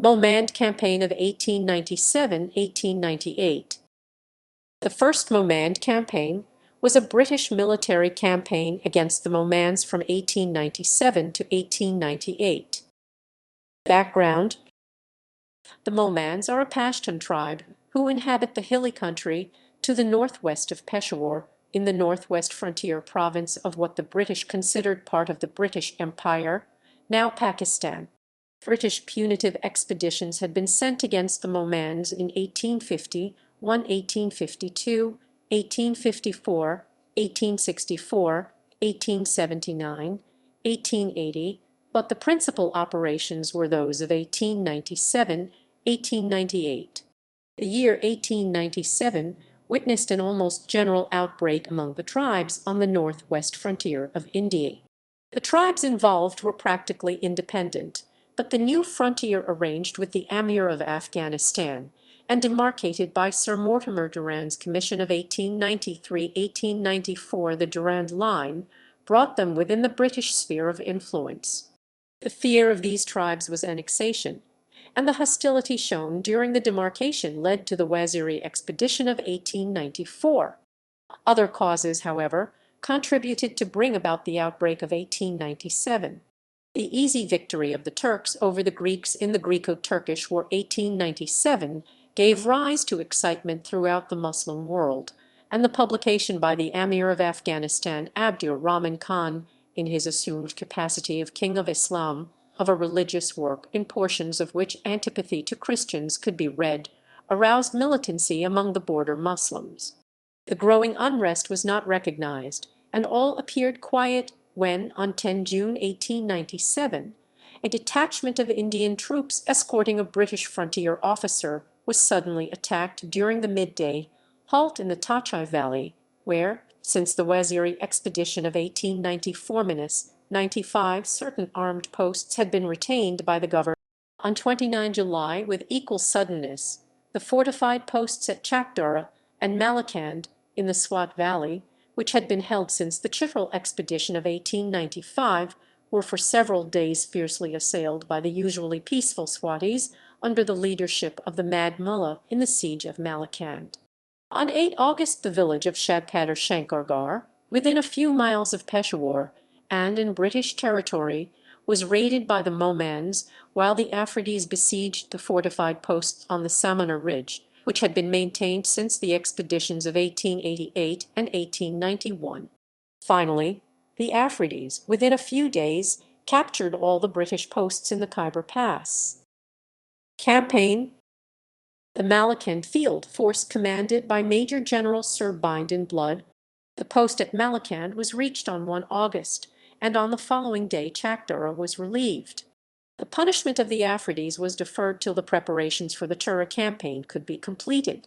Mohmand Campaign of 1897–1898. The First Mohmand Campaign was a British military campaign against the Mohmands from 1897 to 1898. Background: the Mohmands are a Pashtun tribe who inhabit the hilly country to the northwest of Peshawar in the northwest frontier province of what the British considered part of the British Empire, now Pakistan. British punitive expeditions had been sent against the Mohmands in 1850, 1852, 1854, 1864, 1879, 1880, but the principal operations were those of 1897, 1898. The year 1897 witnessed an almost general outbreak among the tribes on the northwest frontier of India. The tribes involved were practically independent, but the new frontier arranged with the Amir of Afghanistan and demarcated by Sir Mortimer Durand's Commission of 1893–1894, the Durand Line, brought them within the British sphere of influence. The fear of these tribes was annexation, and the hostility shown during the demarcation led to the Waziri expedition of 1894. Other causes, however, contributed to bring about the outbreak of 1897. The easy victory of the Turks over the Greeks in the Greco-Turkish War 1897 gave rise to excitement throughout the Muslim world, and the publication by the Amir of Afghanistan, Abdur Rahman Khan, in his assumed capacity of King of Islam, of a religious work in portions of which antipathy to Christians could be read, aroused militancy among the border Muslims. The growing unrest was not recognized, and all appeared quiet when, on 10 June 1897, a detachment of Indian troops escorting a British frontier officer was suddenly attacked during the midday halt in the Tachai Valley, where, since the Waziri expedition of 1894–95, certain armed posts had been retained by the government. On 29 July, with equal suddenness, the fortified posts at Chakdara and Malakand in the Swat Valley, which had been held since the Chitral expedition of 1895, were for several days fiercely assailed by the usually peaceful Swatis under the leadership of the Mad Mullah in the siege of Malakand. On 8 August the village of Shabkadar Shankargarh, within a few miles of Peshawar and in British territory, was raided by the Mohmands, while the Afridis besieged the fortified posts on the Samana Ridge, which had been maintained since the expeditions of 1888 and 1891. Finally, the Afridis, within a few days, captured all the British posts in the Khyber Pass. Campaign: the Malakand Field Force commanded by Major General Sir Bindon Blood. The post at Malakand was reached on 1 August, and on the following day Chakdara was relieved. The punishment of the Afridis was deferred till the preparations for the Tura campaign could be completed.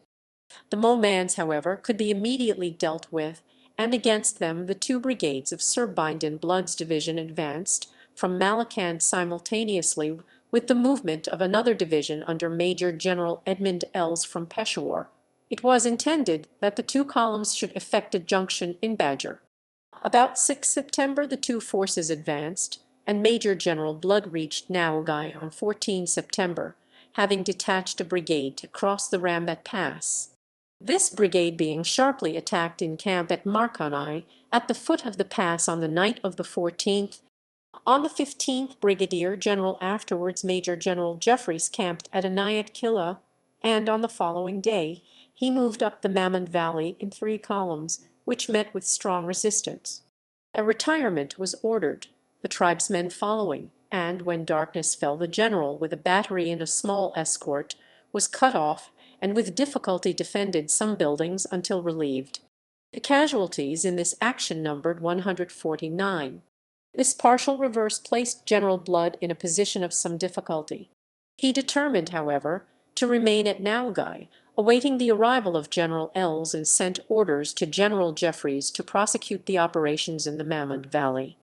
The Mohmands, however, could be immediately dealt with, and against them the 2 brigades of Sir Bindon Blood's division advanced from Malakand simultaneously with the movement of another division under Major General Edmund Ells from Peshawar. It was intended that the 2 columns should effect a junction in Badger. About 6 September the 2 forces advanced, and Major General Blood reached Naogai on 14 September, having detached a brigade to cross the Rambat Pass. This brigade being sharply attacked in camp at Markanai, at the foot of the pass on the night of the 14th. On the 15th, Brigadier General, afterwards Major General Jeffreys, camped at Anayat Killa, and on the following day he moved up the Mamand Valley in 3 columns, which met with strong resistance. A retirement was ordered, the tribesmen following, and when darkness fell the general, with a battery and a small escort, was cut off and with difficulty defended some buildings until relieved. The casualties in this action numbered 149. This partial reverse placed General Blood in a position of some difficulty. He determined, however, to remain at Naogai, awaiting the arrival of General Ells, and sent orders to General Jeffreys to prosecute the operations in the Mamand Valley.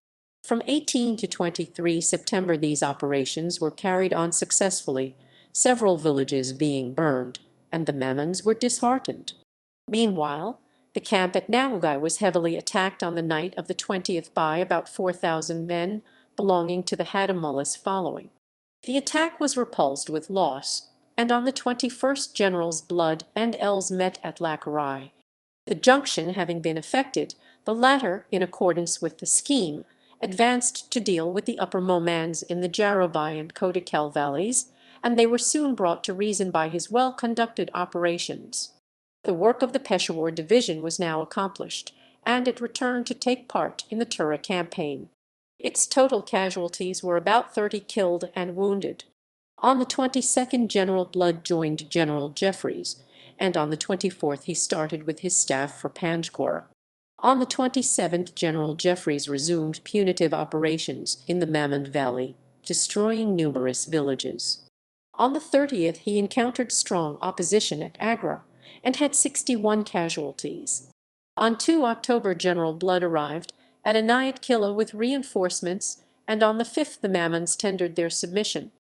From 18 to 23 September these operations were carried on successfully, several villages being burned, and the Mohmands were disheartened. Meanwhile, the camp at Naogai was heavily attacked on the night of the 20th by about 4,000 men belonging to the Hadamullahs following. The attack was repulsed with loss, and on the 21st Generals Blood and Els met at Lacquerie. The junction having been effected, the latter, in accordance with the scheme, advanced to deal with the upper Mohmands in the Jarobai and Kodikel valleys, and they were soon brought to reason by his well-conducted operations. The work of the Peshawar division was now accomplished, and it returned to take part in the Tura campaign. Its total casualties were about 30 killed and wounded. On the 22nd General Blood joined General Jeffreys, and on the 24th he started with his staff for Panjgora. On the 27th General Jeffreys resumed punitive operations in the Mohmand Valley, destroying numerous villages. On the 30th he encountered strong opposition at Agra, and had 61 casualties. On 2 October General Blood arrived at Anayat Killa with reinforcements, and on the 5th the Mohmands tendered their submission.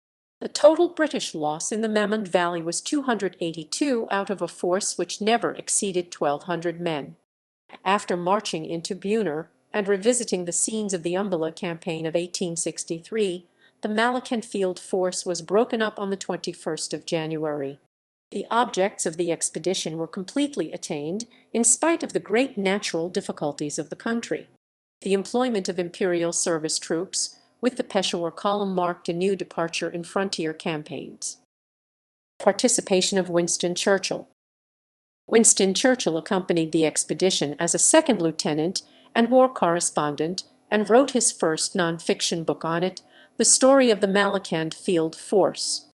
The total British loss in the Mohmand Valley was 282 out of a force which never exceeded 1,200 men. After marching into Buner and revisiting the scenes of the Umballa campaign of 1863, the Malacan field force was broken up on the 21st of January. The objects of the expedition were completely attained, in spite of the great natural difficulties of the country. The employment of imperial service troops with the Peshawar column marked a new departure in frontier campaigns. Participation of Winston Churchill. Winston Churchill accompanied the expedition as a second lieutenant and war correspondent, and wrote his first non-fiction book on it, The Story of the Malakand Field Force.